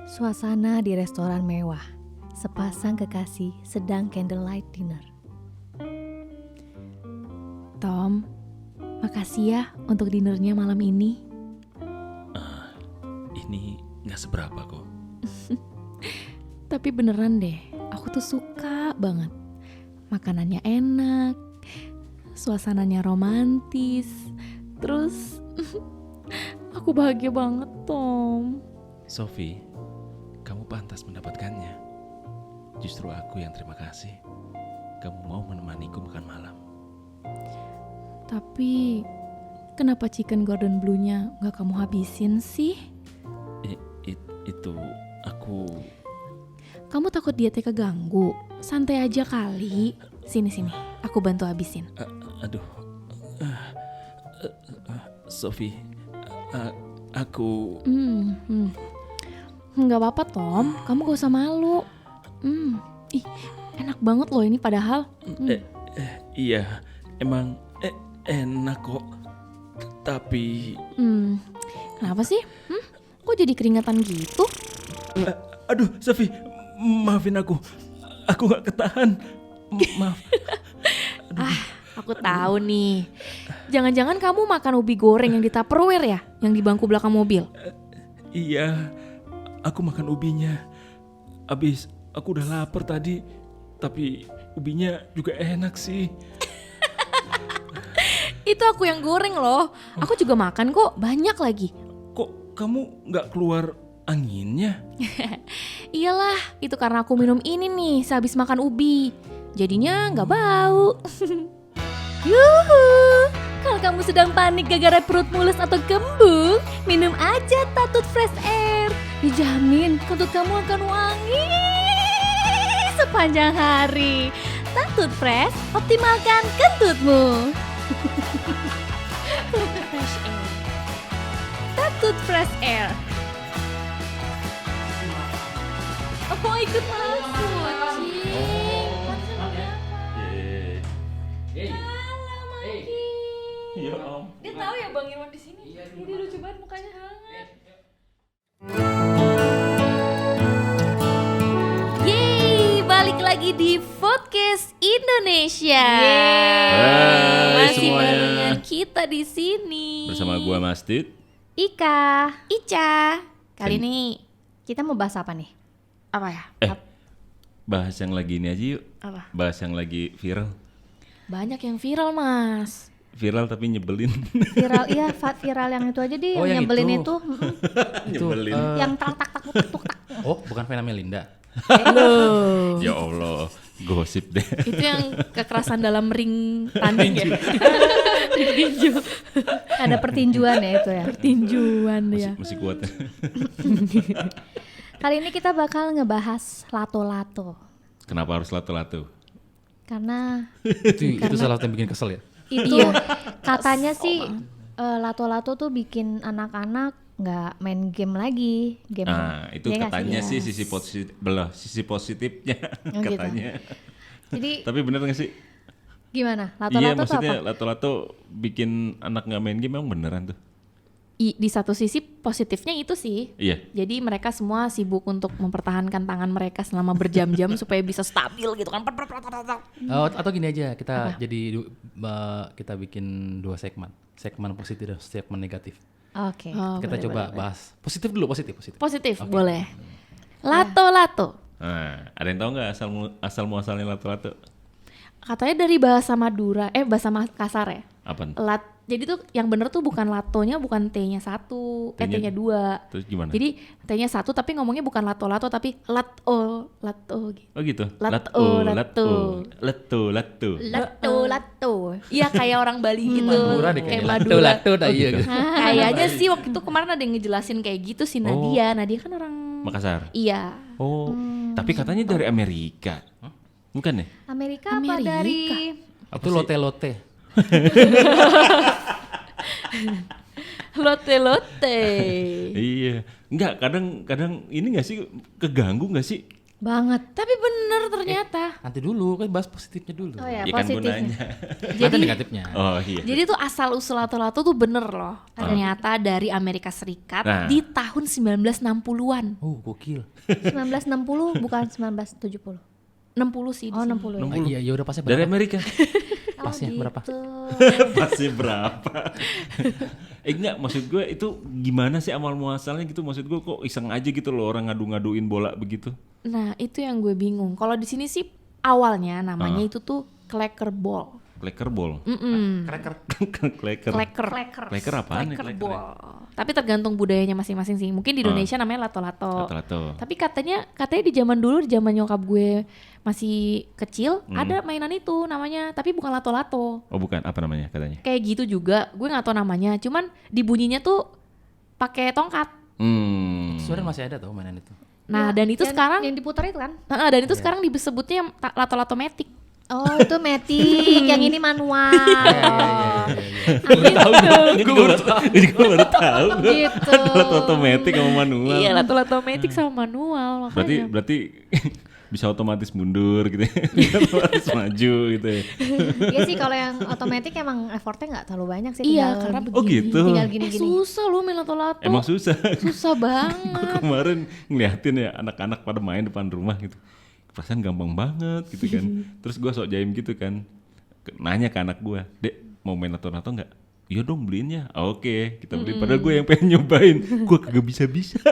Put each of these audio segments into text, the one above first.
Suasana di restoran mewah. Sepasang kekasih sedang candlelight dinner. Tom, makasih ya untuk dinernya malam ini. Ini gak seberapa kok. Tapi beneran deh, aku tuh suka banget. Makanannya enak, suasananya romantis. Terus aku bahagia banget, Tom. Sophie, kamu pantas mendapatkannya. Justru aku yang terima kasih. Kamu mau menemaniku makan malam. Tapi kenapa chicken Gordon Blue-nya gak kamu habisin sih? Itu aku... Kamu takut dietnya keganggu? Santai aja kali. Sini, aku bantu habisin. Sophie, aku... Nggak apa-apa, Tom. Kamu gak usah malu. Ih, enak banget loh ini padahal. Iya, emang enak kok. Tapi... Kenapa sih? Kok jadi keringetan gitu? Aduh, Sophie, maafin aku. Aku gak ketahan. Maaf. Aku tahu nih. Jangan-jangan kamu makan ubi goreng yang di Tupperware ya? Yang di bangku belakang mobil? Iya, aku makan ubinya. Abis aku udah lapar tadi. Tapi ubinya juga enak sih. Itu aku yang goreng loh. Aku juga makan kok, banyak lagi. Kok kamu gak keluar anginnya? Iyalah, itu karena aku minum ini nih sehabis makan ubi. Jadinya gak bau. Yuhu, kalau kamu sedang panik gara-gara perut mulus atau kembung, minum aja Tatut Fresh Air. Dijamin kentut kamu akan wangi sepanjang hari. Tatut Fresh, optimalkan kentutmu. Fresh Air. Tatut Fresh Air. Oh, ikut masuk, Cing. Halo, Maki. Ya ampun. Dia tahu ya Bang Irwan di sini. Jadi lucu banget mukanya hangat. Yeay, balik lagi di Podcast Indonesia. Hai Masih semuanya. barengan kita di sini. Bersama gua Mastit. Ika, Ica. Kali ini kita mau bahas apa nih? Apa ya? Bahas yang lagi ini aja yuk. Apa? Bahas yang lagi viral. Banyak yang viral, Mas. Viral tapi nyebelin. Viral, iya viral yang itu aja deh, Oh, yang yang nyebelin itu. itu. Nyebelin. Yang tak tak tak tak tak. Oh, bukan Vena Melinda. Loh. Ya Allah, gosip deh. Itu yang kekerasan dalam ring tanding ya. Ring tinju. Ada pertinjuan ya itu ya. Tinjuan ya. Masih kuat. Kali ini kita bakal ngebahas lato-lato. Kenapa harus lato-lato? Karena Itu salah satu yang bikin kesel ya. itu Iya. katanya sih lato-lato tuh bikin anak-anak nggak main game lagi. Game. Nah, itu Iya nggak katanya Iya. sih sisi positifnya Oh, gitu. katanya. Jadi Tapi bener gak sih? gimana? Iya, Lato-lato tuh maksudnya apa? lato-lato bikin anak gak main game emang beneran tuh? Di satu sisi positifnya itu sih. Iya. Jadi mereka semua sibuk untuk mempertahankan tangan mereka selama berjam-jam supaya bisa stabil gitu kan. Oh, atau gini aja, kita kita bikin 2 segmen. Segmen positif dan segmen negatif. Oke. Oh, Kita boleh, coba boleh. bahas positif dulu, positif. Positif, boleh. Lato-lato. Nah, ada yang tahu nggak asal muasalnya lato-lato? Katanya dari bahasa Madura, bahasa Makassar ya. Apa? Jadi tuh yang bener tuh bukan latonya, bukan T-nya 1, T-nya 2. Terus gimana? Jadi T-nya 1 tapi ngomongnya bukan lato-lato tapi lato gitu. Oh gitu. Lato. Lato-lato. Iya kayak orang Bali gitu. Madura deh Kayak kayaknya. Madura. Lato, iya gitu. Kayaknya sih waktu itu kemarin ada yang ngejelasin kayak gitu si Nadia. Nadia kan orang Makassar. Iya. Oh, tapi katanya dari Amerika. Bukan ya? Amerika apa Amerika. dari Itu lote-lote. Lote. Iya. Enggak, kadang ini enggak sih keganggu enggak sih? Banget. Tapi bener ternyata. Nanti dulu kan bahas positifnya dulu. Oh ya, Ya kan gue positifnya. nanya. Nanti negatifnya. Oh iya. Jadi tuh asal usul lato-lato tuh bener loh. Ternyata dari Amerika Serikat Nah. di tahun 1960-an. Oh, gokil. 1960 bukan 1970. 60 sih di Oh, sini. 60 ya. Iya, ya udah pasnya Dari berapa? Amerika. Pasnya berapa? Gitu. Masih berapa? Enggak, maksud gue itu gimana sih amal muasalnya gitu? Maksud gue kok iseng aja gitu loh orang ngadu-ngaduin bola begitu. Nah, itu yang gue bingung. Kalau di sini sih awalnya namanya itu tuh Clacker Ball. Clacker ball. Cracker. Clacker. Clacker. Clacker apaan nih? Clacker Clacker? Ball. Tapi tergantung budayanya masing-masing sih. Mungkin di Indonesia namanya lato-lato. Lato-lato. Tapi katanya di zaman dulu, di zaman nyokap gue masih kecil, ada mainan itu namanya, tapi bukan lato-lato. Oh bukan, apa namanya katanya? Kayak gitu juga, gue nggak tahu namanya. Cuman dibunyinya tuh pakai tongkat. Sebenarnya masih ada tau mainan itu. Nah, dan itu sekarang, yang diputar itu kan? dan itu sekarang disebutnya yang lato-lato matic. Oh, itu matic, yang ini manual. Ini gue baru tahu. Gitu. Ada otomatis sama manual. Iya, lato-lato matic sama manual. Makanya. Berarti bisa otomatis mundur gitu ya. Bisa otomatis maju gitu ya. Iya sih, kalau yang otomatis emang effortnya nggak terlalu banyak sih. Iya, tinggal- karena Oh begini. gitu. tinggal gini-gini. Susah loh main lato-lato. Emang susah. Susah banget. Gue kemarin ngeliatin ya anak-anak pada main depan rumah gitu. Perasaan gampang banget gitu kan. Terus gue sok jaim gitu kan. Nanya ke anak gue, "Dek, mau main lato-lato nggak?" "Iya dong, beliinnya." "Oke, kita beli." Padahal gue yang pengen nyobain. Gue kagak bisa-bisa.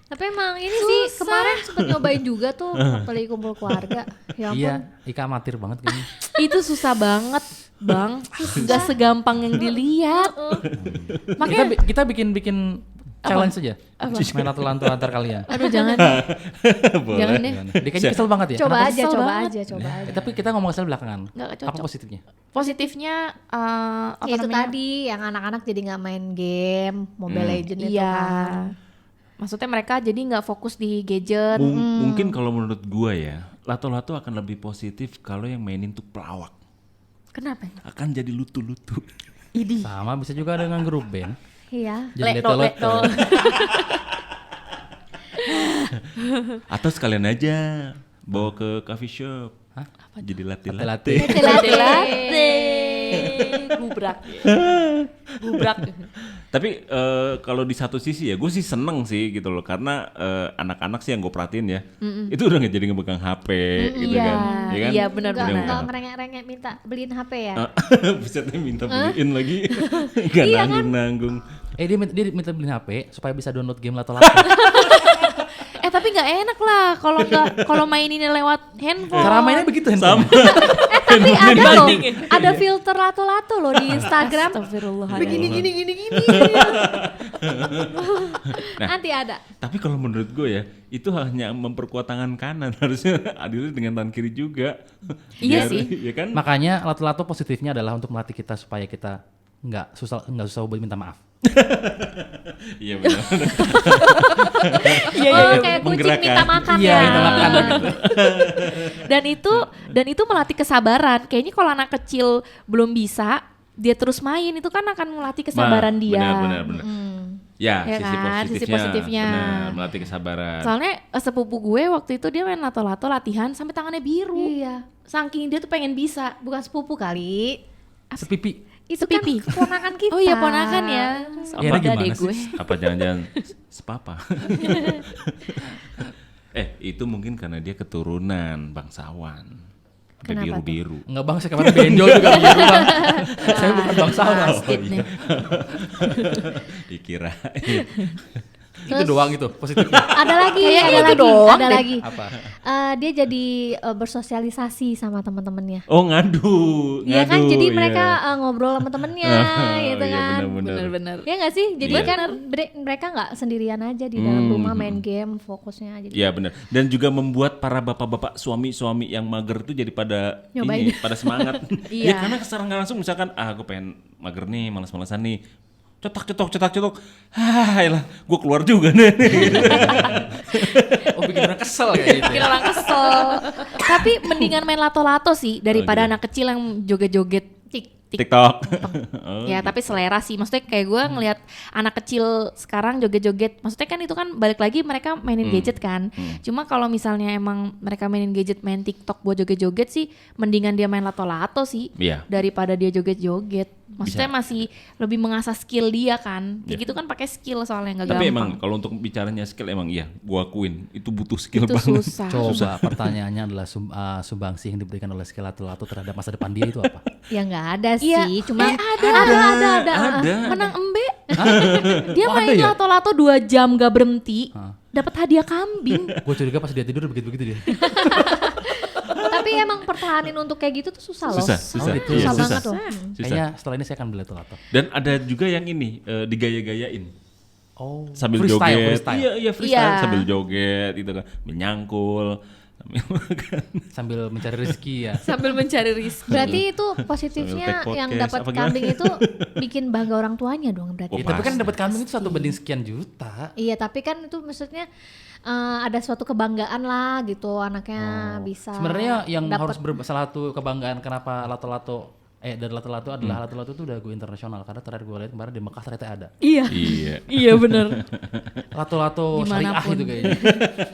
Tapi emang ini sih kemarin sempet nyobain juga tuh waktu lagi kumpul keluarga. Ya ampun. Iya, Ika amatir banget kayaknya. Itu susah banget, Bang. Gak segampang yang dilihat. Makanya Kita bikin challenge aja. Main lato-lato antar kalian. aduh jangan Boleh. jangan deh. Dia kayaknya kesel banget ya. Coba Kenapa? aja, Kesel coba banget. aja, coba aja. Tapi kita ngomong kesel belakangan. Nggak Apa cocok. positifnya? Positifnya apa Ya itu namanya? tadi yang anak-anak jadi nggak main game Mobile Legends itu Iya. kan. Maksudnya mereka jadi nggak fokus di gadget. Mungkin kalau menurut gue ya, lato-lato akan lebih positif kalau yang mainin tuh pelawak. Kenapa? Akan jadi lutu-lutu. Sama bisa juga dengan grup band. Iya. Jadi Leto, leto-leto. Atau sekalian aja bawa ke coffee shop. Hah? Jadi latte-latte. Latte-latte. Gubrak. Gubrak. Tapi kalau di satu sisi ya gue sih seneng sih gitu loh. Karena anak-anak sih yang gue perhatiin ya. Itu udah gak jadi ngepegang HP gitu Iya, kan. Ya kan? iya benar-benar. Nggak ngerengek-rengek minta beliin HP ya. Busetnya minta beliin lagi. Gak nanggung-nanggung. Dia minta beliin HP supaya bisa download game lato-lato. Tapi nggak enak lah kalau maininnya lewat handphone. Cara mainnya begitu handphone. Tapi ada loh, ada filter lato-lato loh di Instagram. Astagfirullahaladzim. Gini. Nanti ada. Tapi kalau menurut gue ya, itu hanya memperkuat tangan kanan. Harusnya adilnya dengan tangan kiri juga. Iya sih. Ya kan? Makanya lato-lato positifnya adalah untuk melatih kita supaya kita nggak susah buat minta maaf. Iya benar. Oh, kayak kucing Menggerakkan. minta makan Iya, ya. minta makan. Dan itu melatih kesabaran. Kayaknya kalau anak kecil belum bisa, dia terus main itu kan akan melatih kesabaran dia. Benar. Ya, Ya sisi kan? Sisi positifnya. positifnya. Benar, melatih kesabaran. Soalnya sepupu gue waktu itu dia main lato-lato latihan sampai tangannya biru. Iya. Saking dia tuh pengen bisa. Bukan sepupu kali. Sepipi. Itu Sepipi. kan keponakan kita. Oh iya ponakan ya. Ya, Beda gimana deh sih? gue. Apa jangan-jangan sepapa? Itu mungkin karena dia keturunan bangsawan. Sampai Kenapa tuh? biru-biru. Enggak bang, saya kemarin benjol juga begitu bang. Saya bukan bangsawan. Plastik nih. Dikirain. Itu doang itu positifnya. Ada lagi, Kayaknya ada itu lagi, doang ada deh. lagi. Apa? Dia jadi bersosialisasi sama teman-temannya. Oh ngadu. Iya kan, jadi iya. mereka ngobrol sama temennya gitu Iya, kan. benar-benar. Bener-bener. Ya nggak sih? Jadi Iya. kan mereka nggak sendirian aja di dalam rumah main game, fokusnya aja. Iya benar. Dan juga membuat para bapak-bapak suami-suami yang mager tuh jadi pada Nyobain. pada semangat. Iya. Ya karena secara nggak langsung misalkan gue pengen mager nih, malas-malasan nih. Cetak. Lah, gue keluar juga nih. Oh bikin orang kesel kayak gitu. Bikin orang kesel. Tapi mendingan main lato-lato sih daripada Oh, iya. anak kecil yang joget-joget TikTok. Oh, Ya tapi selera sih, maksudnya kayak gue ngelihat anak kecil sekarang joget-joget, maksudnya kan itu kan balik lagi mereka mainin gadget kan. Cuma kalau misalnya emang mereka mainin gadget, main TikTok buat joget-joget sih, mendingan dia main lato-lato sih Iya. daripada dia joget-joget. Maksudnya masih lebih mengasah skill dia kan. Kayak gitu kan pakai skill soalnya nggak Tapi gampang. emang kalau untuk bicaranya skill emang iya, gua akuin itu butuh skill Itu banget. susah. Coba pertanyaannya adalah sumbangsi yang diberikan oleh skill lato-lato terhadap masa depan dia itu apa? Ya nggak ada Iya, sih, cuma Ada. Menang embe. Dia Oh, main ada ya? lato-lato 2 jam gak berhenti, dapat hadiah kambing. Gue curiga pas dia tidur begitu-begitu dia. tapi emang pertahanin untuk kayak gitu tuh susah loh. Susah, susah. Oh, gitu. Iya, Susah susah. banget loh. Susah. Kayaknya setelah ini saya akan beli lato-lato. Dan ada juga yang ini digaya-gayain Oh, sambil freestyle, joget. freestyle. Iya, freestyle Iya. sambil joget gitu kan, menyangkul sambil makan. Sambil mencari rezeki ya. Sambil mencari rezeki. Berarti itu positifnya Sambil take yang podcast, dapat apa gimana? kambing itu bikin bangga orang tuanya dong berarti. Oh, Ya, tapi kan pasti. dapat kambing itu 1/sekian juta. Iya, tapi kan itu maksudnya ada suatu kebanggaan lah gitu anaknya bisa. Sebenarnya yang dapet- harus salah satu kebanggaan kenapa lato-lato dari lato-lato adalah lato-lato itu udah go internasional karena terakhir gue lihat kemarin di Mekah ternyata ada. Iya. Iya. Iya bener. Lato-lato syariah Dimanapun. itu kayaknya.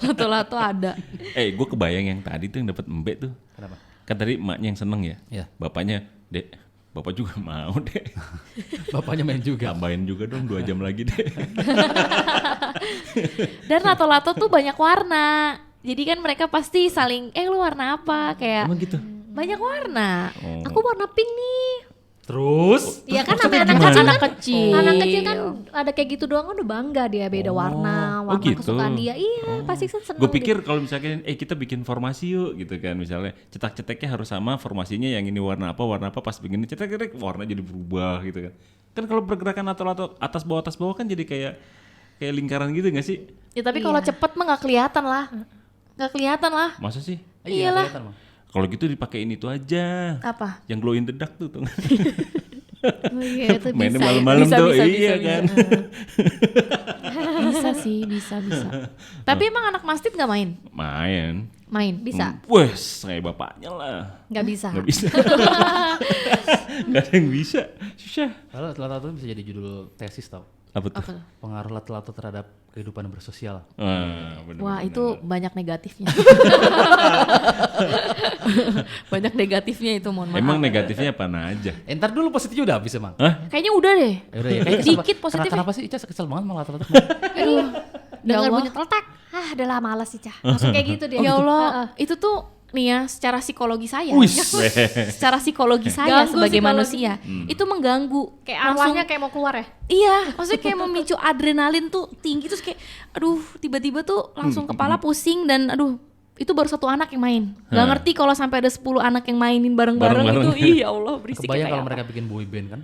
Lato-lato ada. Gue kebayang yang tadi tuh yang dapat embek tuh. Kenapa? Kan tadi emaknya yang seneng ya. Iya. Bapaknya, Dek, bapak juga mau deh. Bapaknya main juga. Tambahin juga dong 2 jam lagi deh. Dan lato-lato tuh banyak warna. Jadi kan mereka pasti saling, lu warna apa? Kayak Emang gitu. banyak warna. Oh. Aku warna pink nih. Terus? Iya kan maksudnya namanya anak gimana? kecil Anak kan. kecil. Anak kecil kan ada kayak gitu doang udah bangga dia beda warna, warna gitu. kesukaan dia. Iya, pasti kan seneng. Gue pikir kalau misalkan kita bikin formasi yuk gitu kan, misalnya cetak-ceteknya harus sama, formasinya yang ini warna apa pas begini cetek-cetek warna jadi berubah gitu kan. Kan kalau pergerakan atau atas bawah kan jadi kayak lingkaran gitu nggak sih? Ya tapi kalau cepet mah nggak kelihatan lah. Nggak kelihatan lah. Masa sih? Iyalah. kelihatan, Bang. Kalau gitu dipakein itu aja. Apa? Yang glow in the dark tuh. Oh iya, itu Mainnya bisa. malam-malam Bisa, tuh. bisa, Iya bisa, kan. Bisa sih, bisa. Tapi emang anak mastif nggak main? Main. Main. Bisa. Wes, kayak bapaknya lah. Nggak bisa. Gak bisa. Gak ada yang bisa. Susah. Kalau lato-lato bisa jadi judul tesis tau. Apa tuh? Apa? Pengaruh lato-lato terhadap kehidupan bersosial. Bener, Wah bener. itu banyak negatifnya. Banyak negatifnya itu, mohon maaf. Emang negatifnya apa aja? Ntar dulu positifnya udah habis emang. Hah? Kayaknya udah deh. Yaudah ya, kayak Dikit positifnya. Kenapa sih Ica kesel banget sama lato-lato? Aduh. Ya Dengar Allah. bunyi teletak. Udah lah males sih, Cah. Langsung kayak gitu dia. Ya Allah, Heeh. itu tuh nih ya secara psikologi saya. Wih. Secara psikologi saya Ganggu sebagai psikologi. manusia itu mengganggu. Kayak Langsung- arwahnya kayak mau keluar ya. Iya, maksudnya kayak memicu adrenalin tuh tinggi terus kayak aduh tiba-tiba tuh langsung kepala pusing dan aduh itu baru 1 anak yang main. Gak ngerti kalau sampai ada 10 anak yang mainin bareng-bareng itu. Bareng-bareng. Ih ya Allah berisik Kebayang kayak kalau apa. mereka bikin boy band kan?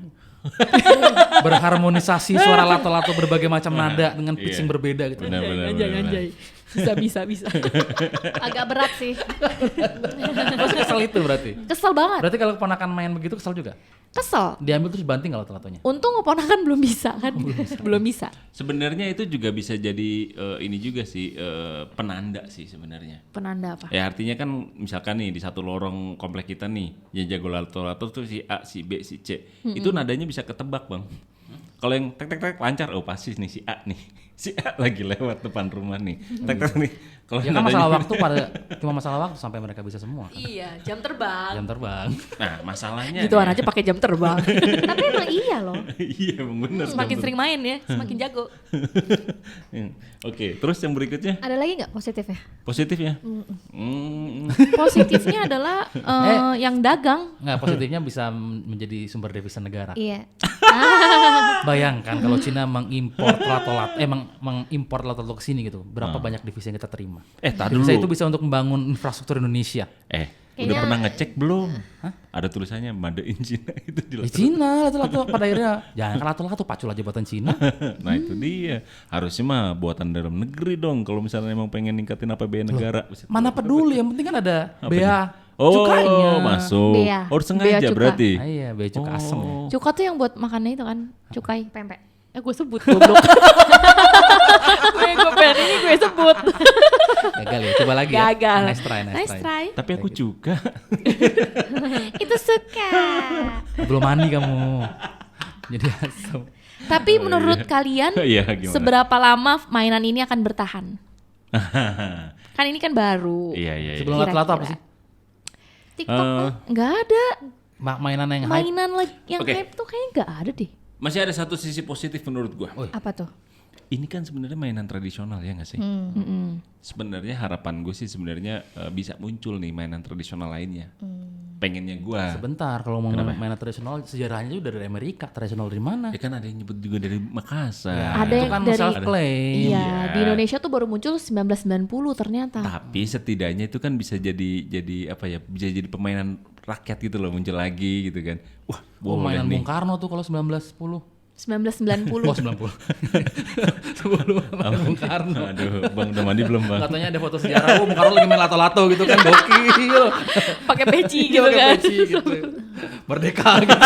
Berharmonisasi suara lato-lato berbagai macam nada dengan pitching Iya. berbeda gitu. Benar. Bisa. Agak berat sih. Terus kesel itu berarti. Kesel banget. Berarti kalau keponakan main begitu kesel juga. Kesel. Diambil terus banting kalau lato-latonya. Untung keponakan belum bisa kan. Belum bisa. Sebenarnya itu juga bisa jadi ini juga sih penanda sih sebenarnya. Penanda apa? Ya artinya kan misalkan nih di satu lorong komplek kita nih yang jago lato-lato tuh si A, si B, si C. Itu nadanya bisa ketebak, Bang. Kalau yang tek lancar, oh pasti nih si A nih. Si A lagi lewat depan rumah nih. Tek nih. Kalau Ya kan nadanya- masalah waktu cuma masalah waktu sampai mereka bisa semua. Iya, jam terbang. Jam terbang. Nah, masalahnya Gituan aja pakai jam terbang. Tapi emang iya loh. Iya, emang bener. Semakin sering main ya, semakin jago. Oke, terus yang berikutnya Ada lagi nggak positifnya? positifnya. Positifnya adalah yang dagang. Nggak, positifnya bisa menjadi sumber devisa negara. Iya. Bayangkan kalau Cina mengimpor lato-lato, mengimpor lato-lato ke sini gitu. Berapa banyak devisa yang kita terima? Tar Devisa dulu. itu bisa untuk membangun infrastruktur Indonesia. Udah pernah ngecek belum? Ada tulisannya Made in China itu di Di lato. Cina lato-lato pada akhirnya jangan kan lato-lato pacul aja buatan Cina. Nah itu dia. Harusnya mah buatan dalam negeri dong. Kalau misalnya emang pengen ningkatin APBN negara. Buset. Mana peduli, yang penting kan ada Apa bea Oh, cukainya. masuk. Bea. Oh, sengaja Bea cuka. berarti. Ah, iya, bea cukai asem. Ya. Cuka tuh yang buat makannya itu kan, cukai. Pempek. Gue sebut goblok. gue pengen ini gue sebut. Gagal ya, coba lagi ya. Gagal. Nice try. Tapi aku juga. Itu suka. Belum mandi kamu. Jadi asem. Tapi menurut kalian Iya, gimana? seberapa lama mainan ini akan bertahan? Kan ini kan baru. Iya. Sebelum lato-lato apa sih? TikTok tuh. Nggak ada. Mainan yang hype. Mainan lagi yang Oke. hype tuh kayaknya nggak ada deh. Masih ada satu sisi positif menurut gua. Apa tuh? Ini kan sebenarnya mainan tradisional ya nggak sih? Sebenarnya harapan gue sih sebenarnya bisa muncul nih mainan tradisional lainnya. Pengennya gua. Sebentar, kalau mau mainan tradisional sejarahnya udah dari Amerika. Tradisional dari mana? Ya kan ada yang nyebut juga dari Makassar. Ada itu yang kan dari- self claim. Iya, di Indonesia tuh baru muncul 1990 ternyata. Tapi setidaknya itu kan bisa jadi apa ya? Bisa jadi permainan rakyat gitu loh, muncul lagi gitu kan. Wah, Oh, boleh mainan nih. Bung Karno tuh kalau 1910. 1990. Oh, 90. 10 mainan Bung Karno. Aduh, Bang udah mandi belum, Bang? Katanya ada foto sejarah, Bung Karno lagi main lato-lato gitu kan, gokil. Pakai peci Iya, gitu pakai kan. peci gitu. Merdeka gitu.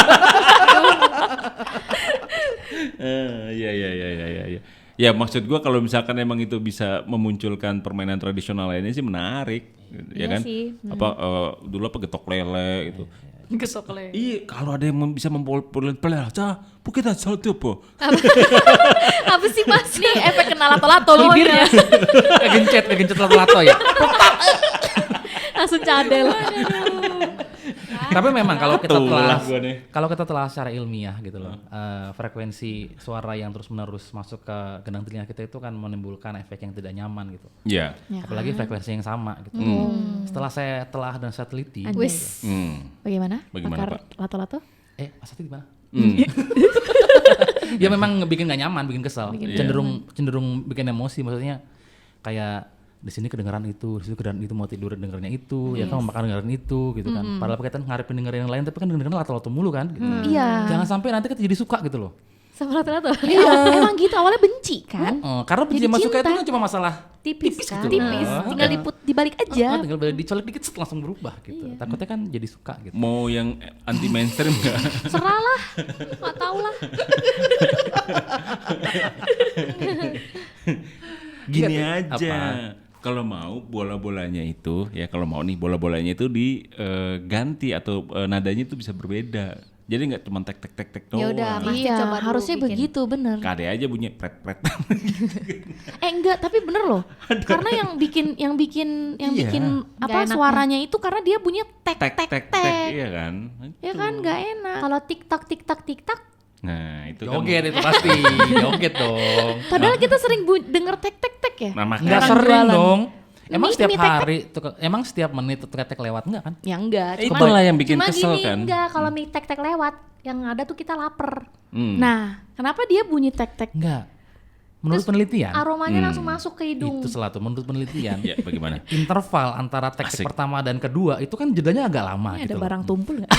Iya. Ya maksud gua kalau misalkan emang itu bisa memunculkan permainan tradisional lainnya sih menarik, ya Iya kan? sih. Apa dulu apa getok lele gitu. Gesok le. Iya, kalau ada yang bisa memperoleh aja, kita satu po. Apa sih Mas? Nih efek kena lato-lato bibirnya. Kegencet lato-lato ya. Langsung cadel. Tapi memang kalau kita Betul telah lah gua nih. kalau kita telah secara ilmiah gitu loh, frekuensi suara yang terus-menerus masuk ke gendang telinga kita itu kan menimbulkan efek yang tidak nyaman gitu. Iya. Apalagi frekuensi yang sama gitu. Setelah saya telah dan saya teliti, Wis. Bagaimana? Bagaimana, Pakar Pak? lato-lato? maksudnya gimana? Ya memang bikin gak nyaman, bikin kesel, cenderung bikin emosi, maksudnya kayak di sini kedengaran itu, di sini kedengaran itu, mau tidur dengernya itu, ya kan mau makan dengeran itu gitu kan. Padahal kita ngarepin dengerin yang lain, tapi kan dengerin lato-lato mulu kan gitu. Iya. Jangan sampai nanti kita jadi suka gitu loh. Sama lato-lato. Iya. Emang gitu awalnya benci kan? Karena Jadi benci suka itu cinta. kan cuma masalah Tipis gitu kan? Tipis, loh. tinggal dibalik aja. Tinggal dicolek dikit set, langsung berubah gitu. Takutnya kan jadi suka gitu. Mau yang anti mainstream nggak? Serah lah, nggak tahu lah. Gini Apa? aja. Kalau mau bola-bolanya itu, ya kalau mau nih bola-bolanya itu diganti atau nadanya itu bisa berbeda. Jadi nggak cuma tek doang. Ya udah, Mas Iya, coba dulu harusnya bikin. begitu, bener. Kade aja bunyi pret-pret. Enggak, tapi bener loh. Karena yang bikin Iya. apa Nggak enaknya. suaranya itu karena dia bunyi tek tek tek. Iya kan? Ya kan nggak enak. Kalau TikTok. Nah, itu Joget itu pasti, joget dong. Padahal kita sering denger tek tek tek ya. Nah, Enggak makanya Orang sering jualan. dong. Emang Mie- setiap mie tek-tek. hari, emang setiap menit tek lewat enggak kan? Ya enggak. itulah yang bikin Cuma kesel gini, kan. enggak, kalau mie tek-tek lewat, yang ada tuh kita lapar. Nah, kenapa dia bunyi tek tek? Enggak. Menurut penelitian, Aromanya langsung masuk ke hidung. itu selalu menurut penelitian. Ya, bagaimana? Interval antara tek Asik. pertama dan kedua itu kan jedanya agak lama Ini gitu. ada loh. barang tumpul nggak?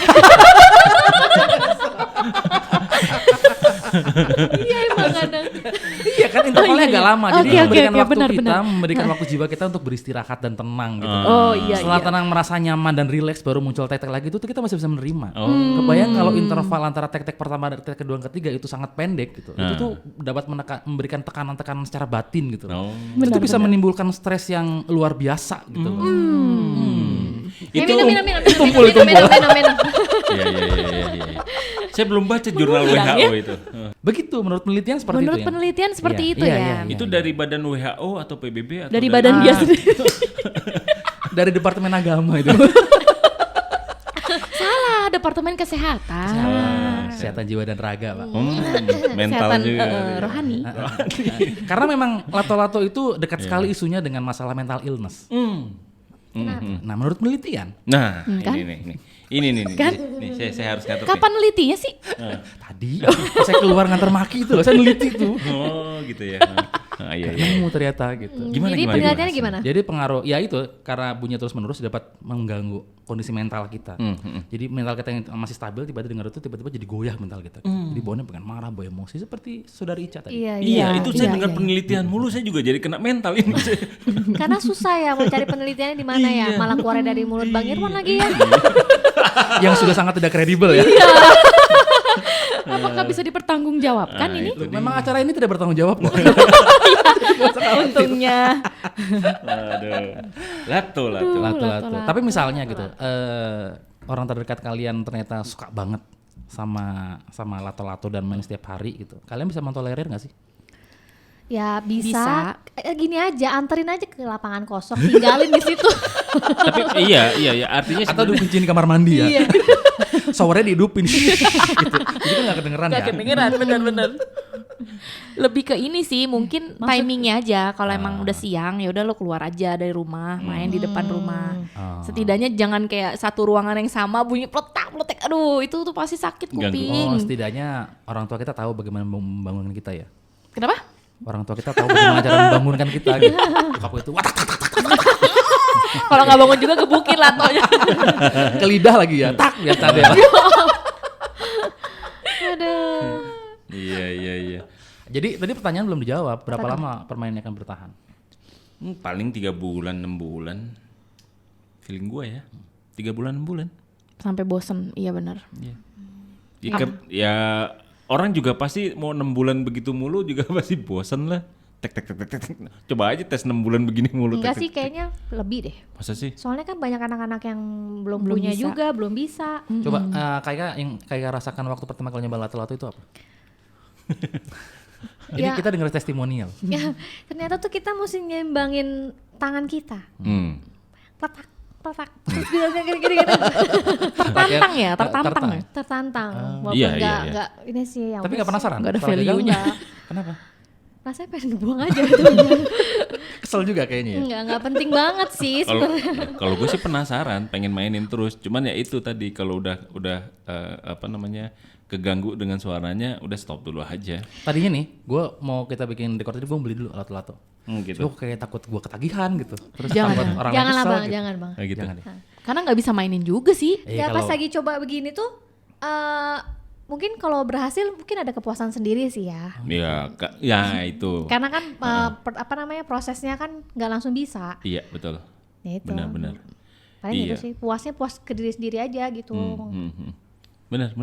Iya emang ada. Iya kan intervalnya agak lama, jadi Oke, memberikan oke, waktu benar, kita, benar. memberikan waktu jiwa kita untuk beristirahat dan tenang gitu. Oh iya Setelah iya. tenang merasa nyaman dan rileks baru muncul tek-tek lagi itu tuh kita masih bisa menerima. Oh. Kebayang kalau interval antara tek-tek pertama dan tek kedua dan ketiga itu sangat pendek gitu. Itu tuh dapat memberikan tekanan-tekanan secara batin gitu. Oh. Itu tuh bisa menimbulkan stres yang luar biasa gitu. Itu minum. Tumpul. Iya. Saya belum baca jurnal Mengundang, WHO itu. Begitu menurut penelitian seperti Menurut itu ya. penelitian seperti Iya, itu iya, ya. iya. Itu dari badan WHO atau PBB atau Dari badan dia sendiri. Dari Departemen Agama itu. Salah, Departemen Kesehatan. Kesehatan jiwa dan raga, Pak. mental Kesehatan juga. rohani. Karena memang lato-lato itu dekat sekali isunya dengan masalah mental illness. Nah, menurut penelitian, Nah, Kan? ini nih. Saya harus ngatur. Kapan nelitinya sih? tadi pas saya keluar ngantar maki itu loh, saya neliti tuh. Oh, gitu ya. Iya. Nemu ternyata gitu. Gimana Jadi penelitiannya gimana? Jadi pengaruh, ya itu karena bunyi terus menerus dapat mengganggu kondisi mental kita. Jadi mental kita yang masih stabil tiba-tiba dengar itu tiba-tiba jadi goyah mental kita. Jadi bawaannya pengen marah, bawa emosi seperti saudari Ica tadi. Iya. Iya, itu saya iya, dengar iya. penelitian mulu, saya juga jadi kena mental ini. Karena susah ya mau cari penelitiannya di mana ya. Malah keluar dari mulut Bang Irwan lagi ya. Yang sudah sangat tidak kredibel ya. Apakah bisa dipertanggungjawabkan Nah, ini? itu dia. Memang acara ini tidak bertanggung jawab kok. Untungnya. Aduh. Lato. Lato-lato. Tapi misalnya gitu, orang terdekat kalian ternyata suka banget sama lato-lato dan main setiap hari gitu. Kalian bisa mentolerir nggak sih? Ya Bisa. bisa. Gini aja, anterin aja ke lapangan kosong, tinggalin di situ. Tapi iya artinya Atau dikunciin di kamar mandi ya? Iya. Showernya dihidupin gitu. Jadi kan nggak kedengeran ya? Kedengeran, bener-bener. Lebih ke ini sih, mungkin timingnya aja. Kalau emang udah siang, ya udah lo keluar aja dari rumah, main di depan rumah. Setidaknya jangan kayak satu ruangan yang sama bunyi peletak. Aduh, itu tuh pasti sakit Ganggu. kuping. Oh, setidaknya orang tua kita tahu bagaimana membangunkan kita ya. Kenapa? Orang tua kita tahu bagaimana cara membangunkan kita gitu. Bokap itu watak Kalau nggak bangun juga gebukin latonya. ke lidah lagi ya. Tak biar tadi. Aduh. Iya. Jadi tadi pertanyaan belum dijawab. Berapa lama permainannya akan bertahan? Paling 3 bulan 6 bulan. Feeling gua ya. 3 bulan 6 bulan. Sampai bosen, iya benar. Ya orang juga pasti mau 6 bulan begitu mulu juga pasti bosen lah. Tek. Coba aja tes 6 bulan begini mulu. Enggak tek, sih, tek. kayaknya lebih deh. Masa sih? Soalnya kan banyak anak-anak yang belum Belum punya bisa. juga, belum bisa. Coba kayak rasakan waktu pertama kali nyoba lato-lato itu apa? Ini Ya. kita dengar testimonial. Ya, ternyata tuh kita mesti nyimbangin tangan kita. Petak. Terus gini. Tertantang ya, tertantang ya. Tertantang. Walaupun Iya, enggak ini sih yang Tapi nggak penasaran? Nggak ada Setelah gagal, value-nya. Kenapa? rasanya pengen buang aja itu. Kesel juga kayaknya ya. Enggak penting banget sih Kalau sebenarnya. kalau gue sih penasaran, pengen mainin terus. Cuman ya itu tadi kalau udah keganggu dengan suaranya, udah stop dulu aja. Tadinya nih, gue mau kita bikin record ini, gue beli dulu lato-lato. Gitu. Gue kayak takut gue ketagihan gitu. Terus Jangan takut ya. orang Jangan lain lah kesel Bang, gitu. jangan Bang. Nah, gitu. Jangan deh. Karena nggak bisa mainin juga sih. Ya pas lagi coba begini tuh mungkin kalau berhasil mungkin ada kepuasan sendiri sih ya. Ya itu. Karena kan prosesnya kan nggak langsung bisa. Iya betul. Ya itu. Benar. Paling Iya. gitu sih. Puasnya puas ke diri sendiri aja gitu. Benar.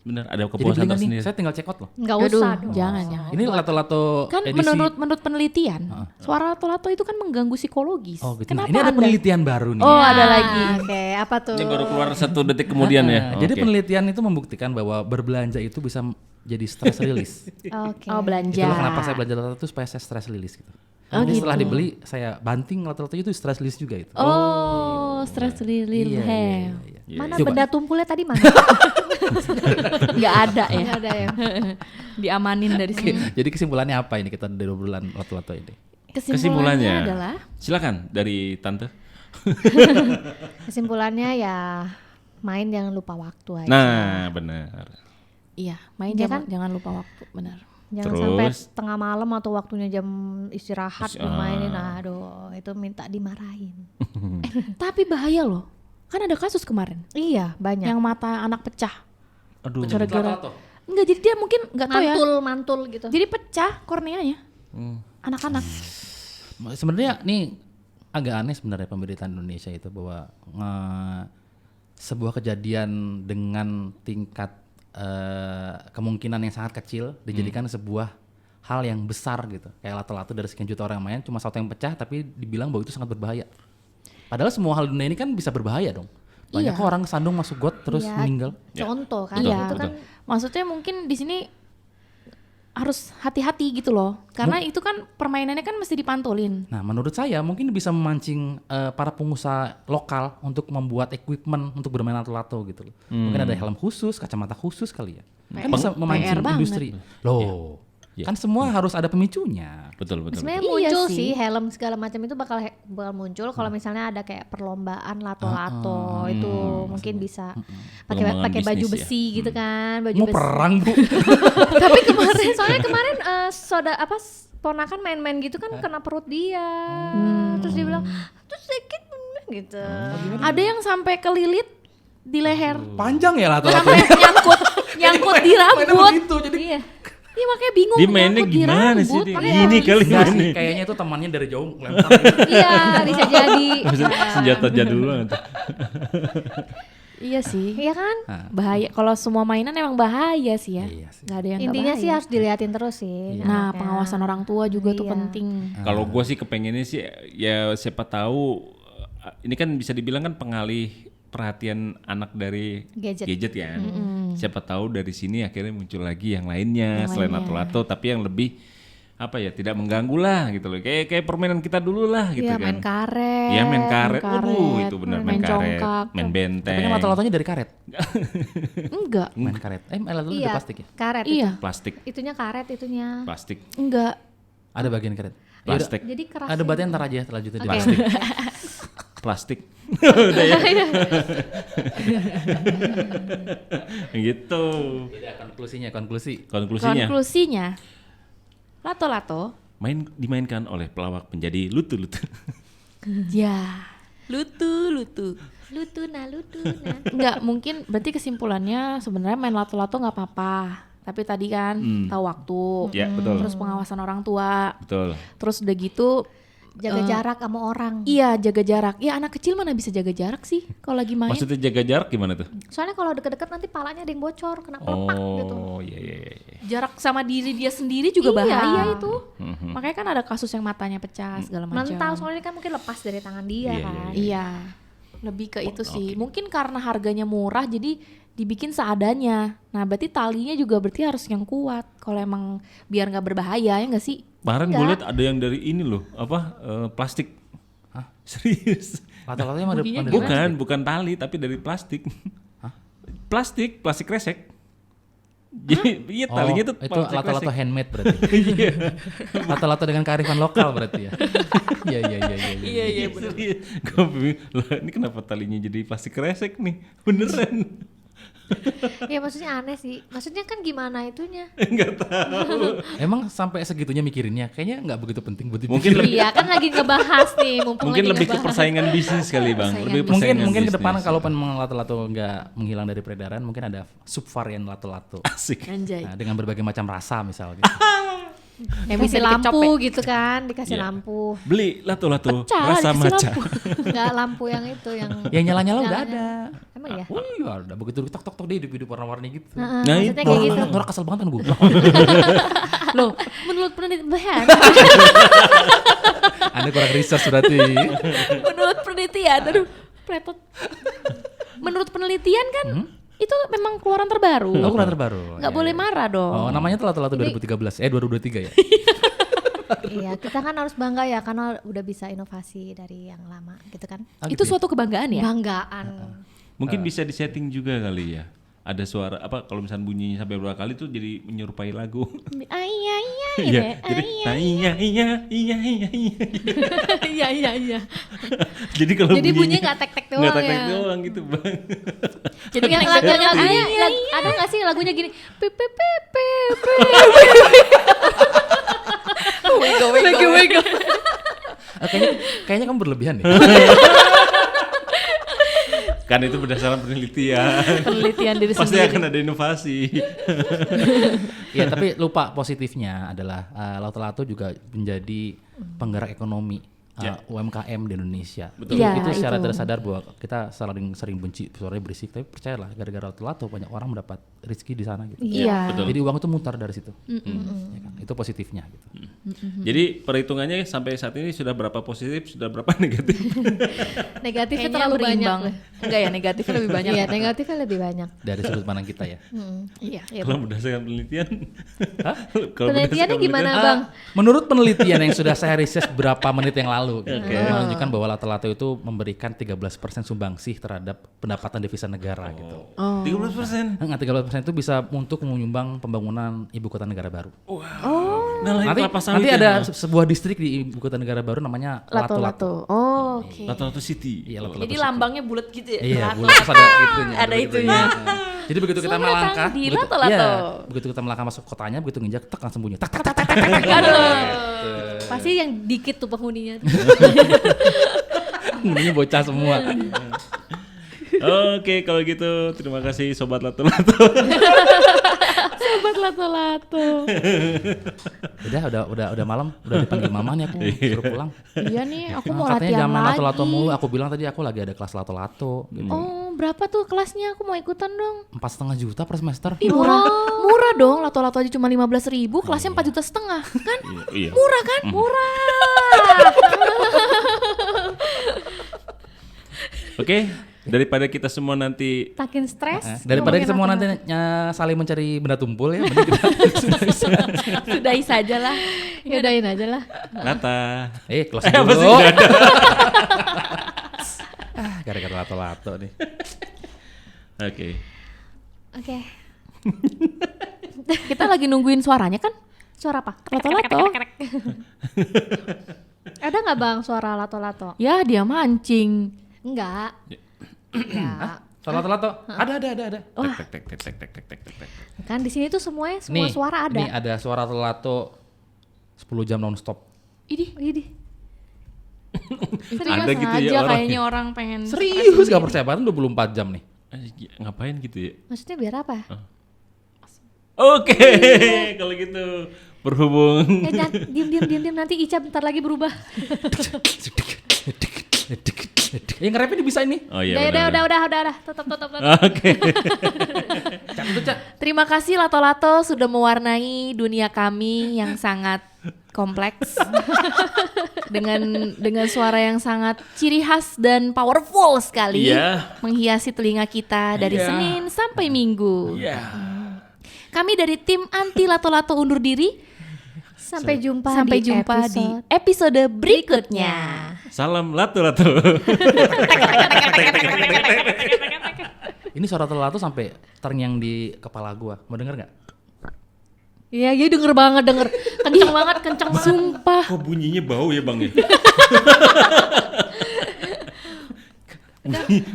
Ada Jadi kepuasan beli nggak nih? tersendiri. Saya tinggal check out loh. Nggak Aduh, usah dong. jangan. Ini lato-lato Kan edisi. menurut penelitian, suara lato-lato itu kan mengganggu psikologis. Oh gitu. Kenapa Nah, ini ada Anda? penelitian baru nih. Oh, ada lagi. Oke, apa tuh? Ini baru keluar 1 detik kemudian ya. Jadi Oke. penelitian itu membuktikan bahwa berbelanja itu bisa jadi stress release. Oke. Oh, belanja. Itulah kenapa saya belanja lato itu supaya saya stress release gitu. Oh, Jadi gitu. setelah dibeli saya banting lato-lato itu stress release juga itu. Oh, stress relief. Iya. Mana Coba. benda tumpulnya tadi mana? Nggak ada ya. Nggak ada ya. Diamanin dari sini. Jadi kesimpulannya apa ini kita dari obrolan lato-lato ini? Kesimpulannya adalah silakan dari tante. Kesimpulannya ya main jangan lupa waktu aja. Nah, benar. iya, main Ya jangan lupa waktu, benar. Jangan Terus? sampai tengah malam atau waktunya jam istirahat Ah. dimainin. Aduh, itu minta dimarahin. Tapi bahaya loh. Kan ada kasus kemarin Iya, banyak. yang mata anak pecah. Aduh. Gara-gara enggak, jadi dia mungkin enggak tahu ya. mantul gitu. Jadi pecah korneanya. Anak-anak. Sebenarnya nih agak aneh sebenarnya pemberitaan Indonesia itu bahwa sebuah kejadian dengan tingkat kemungkinan yang sangat kecil dijadikan sebuah hal yang besar gitu. Kayak lato-lato dari sekian juta orang yang main cuma satu yang pecah tapi dibilang bahwa itu sangat berbahaya. Padahal semua hal dunia ini kan bisa berbahaya dong. Banyak Iya. kok orang kesandung masuk got terus Iya, meninggal. Contoh kan, Iya. itu kan Maksudnya mungkin di sini harus hati-hati gitu loh. Karena itu kan permainannya kan mesti dipantulin. Nah, menurut saya mungkin bisa memancing para pengusaha lokal untuk membuat equipment untuk bermain lato-lato gitu loh. Mungkin ada helm khusus, kacamata khusus kali ya. Kan bisa memancing PR banget. industri. Loh, Iya. kan semua harus ada pemicunya. Betul. sebenarnya Iya muncul sih. sih helm segala macam itu bakal muncul kalau misalnya ada kayak perlombaan lato-lato itu mungkin bisa pakai Pengembangan pakai baju bisnis ya. besi gitu kan, baju Mau besi. perang, Bu. Tapi soalnya kemarin ponakan main-main gitu kan kena perut dia. Terus dia bilang, "Terus sakit gitu." Ada yang sampai kelilit di leher. Panjang ya lato-lato. Sampai nyangkut di rambut. Begitu, jadi Iya. Iya makanya bingung Dia mainnya nyangkut di gimana sih rambut. dia? Makanya Gini kali enggak sih, mainnya. kayaknya itu temannya dari jauh lempar gitu. Iya, bisa jadi. Senjata jadul banget. Iya sih. Iya kan? Nah, Bahaya. Kalau semua mainan emang bahaya sih ya. Iya sih. Gak ada yang nggak Intinya sih bahaya. harus diliatin terus sih. Nah, anaknya. pengawasan orang tua juga tuh Iya. penting. Kalau gue sih kepengennya sih ya siapa tahu ini kan bisa dibilang kan pengalih perhatian anak dari Gadget. ya. Siapa tahu dari sini akhirnya muncul lagi yang lainnya selain lato-lato tapi yang lebih apa ya tidak mengganggu lah gitu loh. Kayak permainan kita dulu lah gitu Iya, kan. main karet. Iya main karet. main karet, Waduh itu benar main main karet, congkak. main benteng. Tapi kan lato-latonya dari karet. Enggak. Main karet. Lato-lato Iya, dari plastik ya? karet. Iya. Plastik, Itunya karet itunya. plastik, Enggak. Ada bagian karet. plastik, Jadi keras. Ada batin ntar aja lanjutin di Oke. plastik. plastik. Udah ya. Gitu. Jadi konklusi. Konklusinya Konklusinya, lato-lato, dimainkan oleh pelawak menjadi lutu-lutu. ya, lutu. Lutuna. Enggak, mungkin berarti kesimpulannya sebenarnya main lato-lato nggak apa-apa. Tapi tadi kan tahu waktu, Ya betul, terus pengawasan orang tua, betul. terus udah gitu, Jaga jarak sama orang. iya jaga jarak. Ya anak kecil mana bisa jaga jarak sih kalau lagi main. Maksudnya jaga jarak gimana tuh? Soalnya kalau deket-deket nanti palanya ada yang bocor, kena pelepak gitu. Oh iya iya iya. Jarak sama diri dia sendiri juga Iya. bahaya itu. Mhm. Makanya kan ada kasus yang matanya pecah segala macam. Mental soalnya kan mungkin lepas dari tangan dia Iya, kan. Iya, lebih ke itu sih. Mungkin karena harganya murah jadi dibikin seadanya. Nah berarti talinya juga berarti harus yang kuat. Kalau emang biar nggak berbahaya ya nggak sih? Kemarin gue lihat ada yang dari ini loh, plastik. Hah? Serius? Lato-latonya emang Bunyinya ada Bukan tali tapi dari plastik. Plastik kresek. Jadi iya talinya tuh itu plastik lato-lato kresek. handmade berarti. Lato-lato dengan kearifan lokal berarti ya. Iya. Iya benar. Gue bingung, lah ini kenapa talinya jadi plastik kresek nih? Beneran? Ya maksudnya aneh sih. Maksudnya kan gimana itunya? Enggak tahu. Emang sampai segitunya mikirinnya, kayaknya nggak begitu penting buat Mungkin dipikirin. Iya kan lagi ngebahas nih. Mumpung Mungkin lagi lebih ke ngebahas. persaingan bisnis kali bang. Persaingan Lebih bisnis. persaingan Mungkin ke bisnis. depan kalau memang lato-lato nggak menghilang dari peredaran, mungkin ada subvarian lato-lato. Asik. Anjay. Nah, dengan berbagai macam rasa misalnya. Yang bisa Dikasih lampu dikecop gitu kan, dikasih Iya. lampu. Beli lato-lato Pecah lah, rasa dikasih maca. Enggak lampu yang itu yang Yang nyala-nyala udah ada. Emang ya? Oh iya ada, begitu tok dia hidup warna-warni gitu. Heeh, Nah, maksudnya kayak gitu. Nora kesel banget kan gue. Loh, menurut penelitian, Anda kurang research berarti. menurut penelitian, aduh, pletot. Menurut penelitian kan itu memang keluaran terbaru. Oh kurang terbaru. Nggak Iya, boleh iya. marah dong. Oh namanya tuh lato-lato 2013, 2023 ya? Iya, kita kan harus bangga ya karena udah bisa inovasi dari yang lama gitu kan. Itu suatu kebanggaan ya. Banggaan. Mungkin bisa disetting juga kali ya. Ada suara apa kalau misalnya bunyinya sampai berapa kali tuh jadi menyerupai lagu. Ah, iya gitu Iya, ya. jadi Iya. Jadi kalau Jadi bunyinya nggak tek-tek doang nggak tek-tek ya. doang gitu bang. Jadi kan Lagunya iya. ada nggak sih lagunya gini? Wego. Kayaknya kamu berlebihan deh. Kan itu berdasarkan penelitian. Penelitian diri Pasti sendiri. akan ada inovasi. Iya tapi lupa positifnya adalah lato-lato juga menjadi penggerak ekonomi UMKM di Indonesia. Betul. Iya, Itu secara itu. tidak sadar bahwa kita sering benci suaranya berisik, tapi percayalah gara-gara lato-lato banyak orang mendapat rezeki di sana gitu. Iya. Betul. Jadi uang itu mutar dari situ. Ya kan? Itu positifnya gitu. Jadi perhitungannya sampai saat ini sudah berapa positif, sudah berapa negatif? Negatifnya Kayaknya terlalu banyak. berimbang. Enggak ya, negatifnya lebih banyak. Iya, negatifnya lebih banyak. Dari sudut pandang kita ya. Iya. Kalau berdasarkan penelitian, Kalau Penelitiannya berdasarkan gimana, penelitian, Bang? Menurut penelitian yang sudah saya riset beberapa menit yang lalu, menunjukkan bahwa lato-lato itu memberikan 13% sumbangsih terhadap pendapatan devisa negara gitu. 13%. Enggak, 13% itu bisa untuk menyumbang pembangunan ibu kota negara baru. Nah, lain Nanti, kelapa sawit nanti ya, ada Bang? sebuah distrik di ibu kota negara baru namanya Lato-Lato. Lato-lato. Oh, oke. Lato-lato City. Iya, Lato-Lato. Jadi lambangnya bulat gitu ya. Iya, Lato. bulat terus ada itunya. Ada itunya. Jadi begitu kita Selamat melangkah, datang di begitu, Lato-Lato. iya, begitu kita melangkah masuk kotanya, begitu nginjak, tek langsung bunyi. Tak tak tak tak tak tak. tak. Aduh. Pasti yang dikit tuh penghuninya. Bunyinya bocah semua. Oke, kalau gitu terima kasih Sobat Lato-Lato. Sobat Lato-lato. Udah malam, udah dipanggil mama nih aku suruh pulang. Iya nih, aku mau Katanya latihan jangan main lagi. lato-lato mulu. Aku bilang tadi aku lagi ada kelas lato-lato. Gitu. Oh, berapa tuh kelasnya? Aku mau ikutan dong. 4,5 juta per semester. Ih, murah. Murah dong, lato-lato aja cuma 15.000, kelasnya 4,5 juta kan? Iya. Murah kan? Oke, daripada kita semua nanti Takin stres. Daripada ngomongin kita mau nanti lato-lato. saling mencari benda tumpul ya, mending kita Sudahi saja lah. Yaudahin aja lah. Nata. closing Apa sih dulu. nggak ada? Gara-gara lato-lato nih. Oke. Oke. Kita lagi nungguin suaranya kan? Suara apa? Lato-lato. Ada nggak bang suara lato-lato? Ya, dia mancing. Enggak. Ya. Soal lato-lato? Ada. Tek tek tek tek tek tek tek tek tek. Kan di sini tuh semua suara ada. Nih ada suara lato-lato 10 jam non-stop. Idih. Ada Serius gitu ya aja orang kayaknya orang pengen. Serius gak percaya banget 24 jam nih. Ngapain gitu ya? Maksudnya biar apa? Oke, kalau gitu berhubung. Diam nanti Ica bentar lagi berubah. Nge-rapnya bisa ini. Oh iya. Udah. Tetap. Oke. Cak itu Cak. Terima kasih Lato-Lato sudah mewarnai dunia kami yang sangat kompleks dengan suara yang sangat ciri khas dan powerful sekali, Iya. menghiasi telinga kita dari Iya. Senin sampai Minggu. Iya. Kami dari tim anti Lato-Lato undur diri. Sampai jumpa di episode berikutnya. Salam lato-lato. Ini suara lato sampai terngiang di kepala gua. Mau denger nggak? Iya, denger banget. Kenceng banget. Sumpah. Kok bunyinya bau ya bang ya?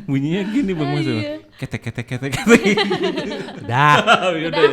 Bunyinya gini bang Mas. Ketek. Udah. Udah.